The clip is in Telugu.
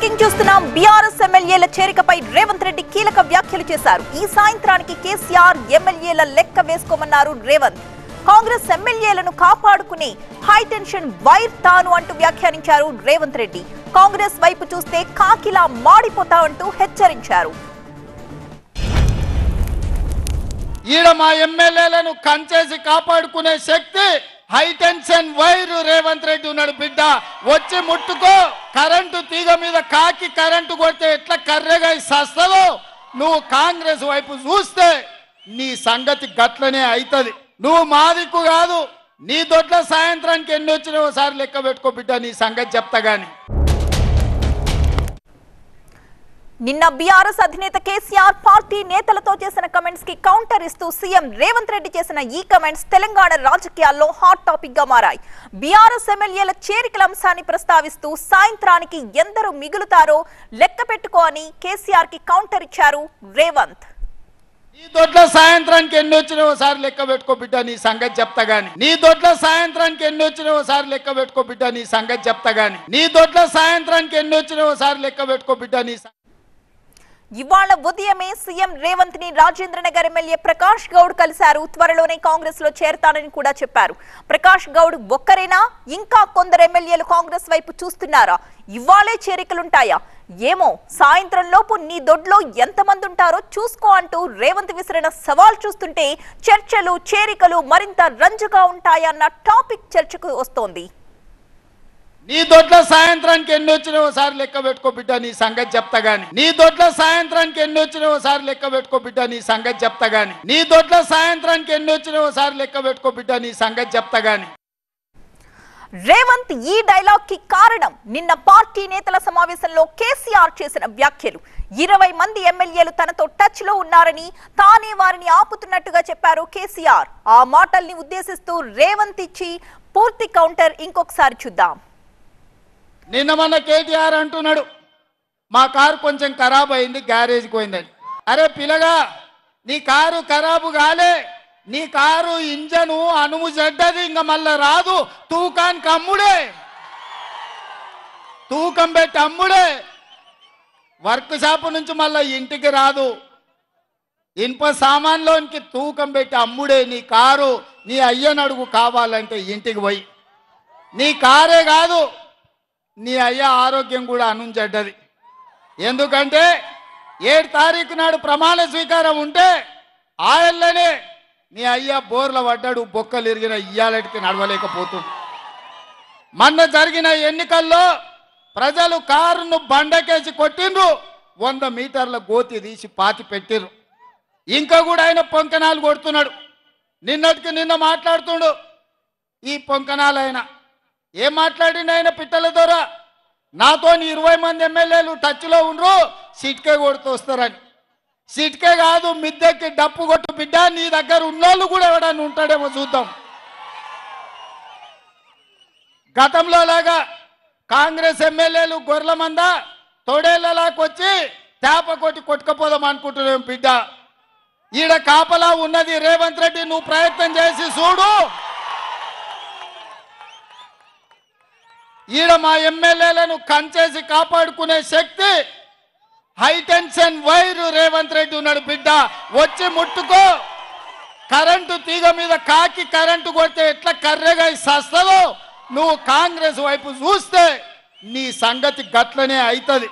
బ్రేకింగ్ చూస్తున్నాం. బీఆర్ఎస్ ఎమ్మెల్యేల చేరికపై రేవంత్ రెడ్డి కీలక వ్యాఖ్యలు చేశారు. ఈ సాయంత్రానికి కేసీఆర్ ఎమ్మెల్యేల లెక్క వేసుకోమన్నారు రేవంత్. కాంగ్రెస్ ఎమ్మెల్యేలను కాపాడుకునే హైటెన్షన్ వైర్ తాను అంటూ వ్యాఖ్యానించారు రేవంత్ రెడ్డి. కాంగ్రెస్ వైపు చూస్తే కాకిలా మాడిపోతామంటూ హెచ్చరించారు. ఈడ మా ఎమ్మెల్యేలను కంచేసి కాపాడుకునే శక్తి హైటెన్షన్ వైరు రేవంత్ రెడ్డి ఉన్నాడు. బిడ్డ వచ్చి ముట్టుకో. కరెంటు తీగ మీద కాకి కరెంటు కొడితే ఎట్లా కర్రెగా సస్తదో నువ్వు కాంగ్రెస్ వైపు చూస్తే నీ సంగతి గట్లనే అవుతుంది. నువ్వు మా దిక్కు కాదు. నీ దొడ్ల సాయంత్రానికి ఎన్ని వచ్చినా ఒకసారి లెక్క పెట్టుకో బిడ్డ, నీ సంగతి చెప్తా గాని. నిన్న బీఆర్ఎస్ అధినేత కేసీఆర్ పార్టీ నేతలతో చేసిన కమెంట్స్ కి కౌంటర్ ఇస్తూ సీఎం రేవంత్ రెడ్డి చేసిన ఈ కమెంట్స్ తెలంగాణ రాజకీయాల్లో హాట్ టాపిక్ గా మారాయి. బీఆర్ఎస్ ఎమ్మెల్యేల చేరికల అంశాన్ని ప్రస్తావిస్తూ సాయంత్రానికి ఎందరు మిగులుతారో లెక్క పెట్టుకో అని కేసీఆర్ కి కౌంటర్ ఇచ్చారు రేవంత్. నీ దొడ్ల సాయంత్రానికి ఎన్ని వచ్చినా ఒకసారి లెక్క పెట్టుకో బిడ్డ, నీ సంగతి చెప్తా గాని. నీ దొడ్ల సాయంత్రానికి ఎన్ని వచ్చినా ఒకసారి లెక్క పెట్టుకో బిడ్డ, నీ సంగతి చెప్తా గాని. నీ దొడ్ల సాయంత్రానికి ఎన్ని వచ్చినా ఒకసారి లెక్క పెట్టుకో బిడ్డ, నీ. ఇవాళ ఉదయమే సీఎం రేవంత్ ని రాజేంద్రనగర్ ఎమ్మెల్యే ప్రకాష్ గౌడ్ కలిశారు. త్వరలోనే కాంగ్రెస్ లో చేరతానని కూడా చెప్పారు. ప్రకాష్ గౌడ్ ఒక్కరేనా, ఇంకా కొందరు ఎమ్మెల్యేలు కాంగ్రెస్ వైపు చూస్తున్నారా? ఇవాళే చేరికలుంటాయా? ఏమో, సాయంత్రం లోపు నీ దొడ్లో ఎంతమంది ఉంటారో చూసుకో అంటూ రేవంత్ విసిరిన సవాల్ చూస్తుంటే చర్చలు చేరికలు మరింత రంజుగా ఉంటాయన్న టాపిక్ చర్చకు వస్తోంది. నీ దొడ్ల సాయంత్రానికి ఎన్ని వచ్చినా ఒకసారి లెక్క పెట్టుకో బిడ్డ, నీ సంగతి చెప్తా గాని. నీ దొడ్ల సాయంత్రానికి ఎన్ని వచ్చినా ఒకసారి లెక్క పెట్టుకో బిడ్డ, నీ సంగతి చెప్తా గాని. నీ దొడ్ల సాయంత్రానికి ఎన్ని వచ్చినా ఒకసారి లెక్క పెట్టుకో బిడ్డ, నీ సంగతి చెప్తా గాని. రేవంత్ ఈ డైలాగ్ కి కారణం నిన్న పార్టీ నేతల సమావేశంలో కేసీఆర్ చేసిన వ్యాఖ్యలు. 20 మంది ఎమ్మెల్యేలు తనతో టచ్ లో ఉన్నారని, తానే వారిని ఆపుతున్నట్టుగా చెప్పారు కేసీఆర్. ఆ మాటల్ని ఉద్దేశిస్తూ రేవంత్ ఇచ్చి పూర్తి కౌంటర్ ఇంకొకసారి చూద్దాం. నిన్న మన కేటీఆర్ అంటున్నాడు, మా కారు కొంచెం ఖరాబ్ అయింది, గ్యారేజ్కి పోయిందని. అరే పిల్లగా, నీ కారు ఖరాబు కాలే, నీ కారు ఇంజను అనుము చెడ్డది, ఇంకా మళ్ళా రాదు. తూకానికి అమ్ముడే, తూకం పెట్టి అమ్ముడే. వర్క్ షాప్ నుంచి మళ్ళా ఇంటికి రాదు. ఇనుప సామాన్లోనికి తూకం పెట్టి అమ్ముడే నీ కారు. నీ అయ్యనడుగు కావాలంటే ఇంటికి పోయి. నీ కారే కాదు, నీ అయ్య ఆరోగ్యం కూడా అనుంచెడ్డది. ఎందుకంటే 7 తారీఖు నాడు ప్రమాణ స్వీకారం ఉంటే ఆయననే నీ అయ్య బోర్ల పడ్డాడు, బొక్కలు ఇరిగిన ఇయ్యాలటికి నడవలేకపోతుంది. మొన్న జరిగిన ఎన్నికల్లో ప్రజలు కారును బండకేసి కొట్టిండ్రు, 100 మీటర్ల గోతి తీసి పాతి పెట్టిర్రు. ఇంకా కూడా ఆయన పొంకనాలు కొడుతున్నాడు. నిన్నటికి నిన్న మాట్లాడుతుండు ఈ పొంకనాలు. ఆయన ఏం మాట్లాడిండు? ఆయన పిట్టల ద్వారా నాతో 20 మంది ఎమ్మెల్యేలు టచ్లో ఉండ్రు, సిట్కే కొడుతూ వస్తారని. సిట్కే కాదు, మిద్దెకి డప్పు కొట్టు బిడ్డ. నీ దగ్గర ఉన్నోళ్ళు కూడా ఎవడన్నా ఉంటాడేమో చూద్దాం. గతంలో లాగా కాంగ్రెస్ ఎమ్మెల్యేలు గొర్రెల మంద తొడేళ్లలాకొచ్చి తేప కొట్టి కొట్టుకపోదాం అనుకుంటున్నాం బిడ్డ. ఈడ కాపలా ఉన్నది రేవంత్ రెడ్డి, నువ్వు ప్రయత్నం చేసి చూడు. ఈడ మా ఎమ్మెల్యేలను కంచేసి కాపాడుకునే శక్తి హైటెన్షన్ వైరు రేవంత్ రెడ్డి ఉన్నాడు. బిడ్డ వచ్చి ముట్టుకో. కరెంటు తీగ మీద కాకి కరెంటు కొడితే ఎట్లా కర్రెగా సస్తదో నువ్వు కాంగ్రెస్ వైపు చూస్తే నీ సంగతి గట్లనే అవుతుంది.